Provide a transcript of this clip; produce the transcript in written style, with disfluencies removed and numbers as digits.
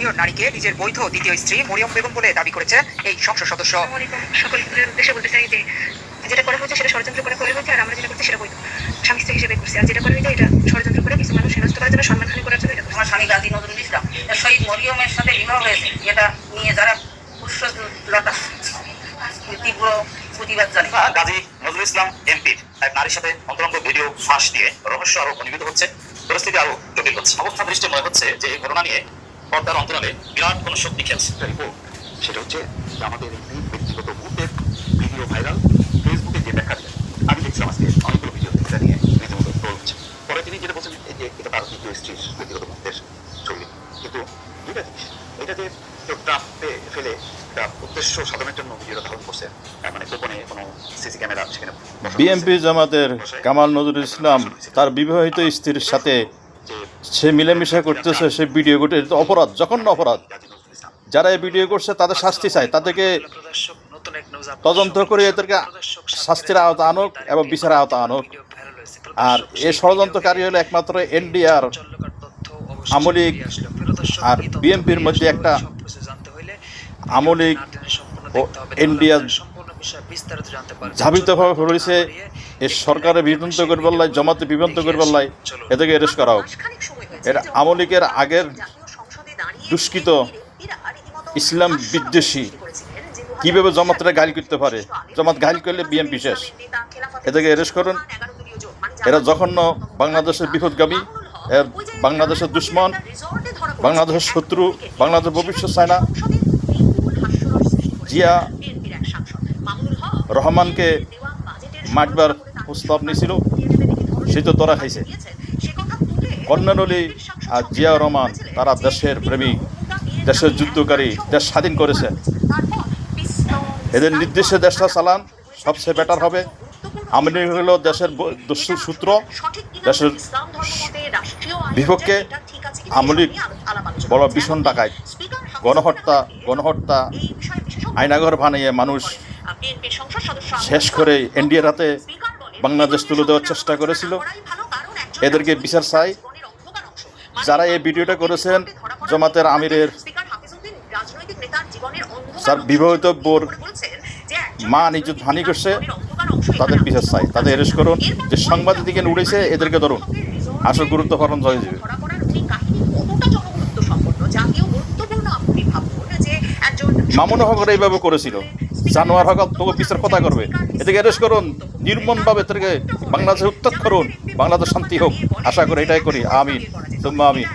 Senior নারীকে নিজের বৈধ দ্বিতীয় স্ত্রী মরিয়ম বেগম বলে দাবি করেছে এই সংসদ সদস্য। সকলের উদ্দেশ্যে বলতে চাই যে যেটা করা হয়েছে সেটা ষড়যন্ত্র করে করা হয়েছে, আর আমরা যেটা করছি সেটা বৈধ স্বামী স্ত্রী হিসেবে করছি। আর যেটা করা হয়েছে এটা ষড়যন্ত্র করে কিছু মানুষ হেনস্থ করার জন্য, সম্মানহানি করার জন্য। আমার স্বামী গাজী নজরুল ইসলাম শহীদ মরিয়মের সাথে বিবাহ হয়েছে, এটা নিয়ে যারা পুষ্পলতা তীব্র প্রতিবাদ জানায়। গাজী নজরুল ইসলাম এমপির এক নারীর সাথে অন্তরঙ্গ ভিডিও ফাঁস নিয়ে রহস্য আরো ঘনীভূত হচ্ছে, পরিস্থিতি আরো জটিল হচ্ছে। অবস্থা দৃষ্টি মনে হচ্ছে যে এই ঘটনা নিয়ে পর্দার অন্তরালে বিরাট কোনো শক্তি খেলছে। সেটা হচ্ছে যে আমাদের একটি ব্যক্তিগত মুহূর্তের ভিডিও ভাইরাল ফেসবুকে যে দেখা দিলেন, আমি দেখছিলাম আজকে অনেকগুলো ভিডিও এটা নিয়ে রীতিমতো ট্রোল হচ্ছে। পরে তিনি যেটা বলছেন যে এটা তার দ্বিতীয় স্ত্রীর ব্যক্তিগত মুহূর্তের ছবি, কিন্তু দুইটা জিনিস, এটা যে কেউ ট্রাম্পে ফেলে একটা উদ্দেশ্য সাধনের জন্য ভিডিওটা ধারণ করছে, মানে গোপনে কোনো সিসি ক্যামেরা সেখানে। বিএনপি জামাতের কামাল নজরুল ইসলাম তার বিবাহিত স্ত্রীর সাথে সে মিলেমিশা করতেছে, সে ভিডিও করতে অপরাধ, জঘন্য অপরাধ। যারা এই ভিডিও করছে তাদের শাস্তি চায়, তাদেরকে তদন্ত করে এদেরকে শাস্তির আওতা আনুক এবং বিচারের আওতা আনুক। আর এই ষড়যন্ত্রকারী হলো একমাত্র এনডিআর, আমলিক আর বিএনপির মধ্যে একটা আমলিক ও এনডিআর ঝাবিতভাবে রয়েছে। এই সরকারে বিভ্রান্ত করবার লাই, জমাতে বিভ্রান্ত করবার লাই এদেরকে অ্যারেস্ট করা হোক। এর আমলিকের আগের দুষ্কৃত ইসলাম বিদ্বেষী কীভাবে জমাতটা গাইল করতে পারে, জমাত গাইল করলে বিএনপি শেষ। এদেরকে অ্যারেস্ট করুন। এরা জঘন্য বাংলাদেশের বিপদগামী, এর বাংলাদেশের দুশ্মন, বাংলাদেশের শত্রু, বাংলাদেশের ভবিষ্যৎ চায় না। জিয়া রহমানকে মারবার প্রস্তাব নিয়েছিল, সে তো ধরা খাইছে। কর্নেল আলী আর জিয়া রহমান তারা দেশের প্রেমিক, দেশের যুদ্ধকারী, দেশ স্বাধীন করেছে। এদের নির্দেশে দেশটা চালান, সবচেয়ে বেটার হবে। আমলি হলো দেশের সূত্র, দেশের বিপক্ষে আমলিক বড় ভীষণ ডাকায়, গণহত্যা আয়নাঘর বানিয়ে মানুষ শেষ করে এনডিএর হাতে বাংলাদেশ তুলে দেওয়ার চেষ্টা করেছিল। এদেরকে বিচার চাই। যারা এই ভিডিওটা করেছেন জামাতের আমিরের তার বিবাহিত বোর মা নিজের হানি করছে, তাদের বিচার চাই, তাদের অ্যারেস্ট করুন। যে সাংবাদিক উড়েছে এদেরকে ধরুন, আসল গুরুত্ব পালন হয়ে যাবে। মামুন হক এইভাবে করেছিল, জানোয়ার হক তোকে বিচার কথা করবে, এদেরকে অ্যারেস্ট করুন নির্মমভাবে, এদেরকে বাংলাদেশে উত্তর করুন, বাংলাদেশ শান্তি হোক। আশা করি, এটাই করি। আমিন, তুম্মা আমিন।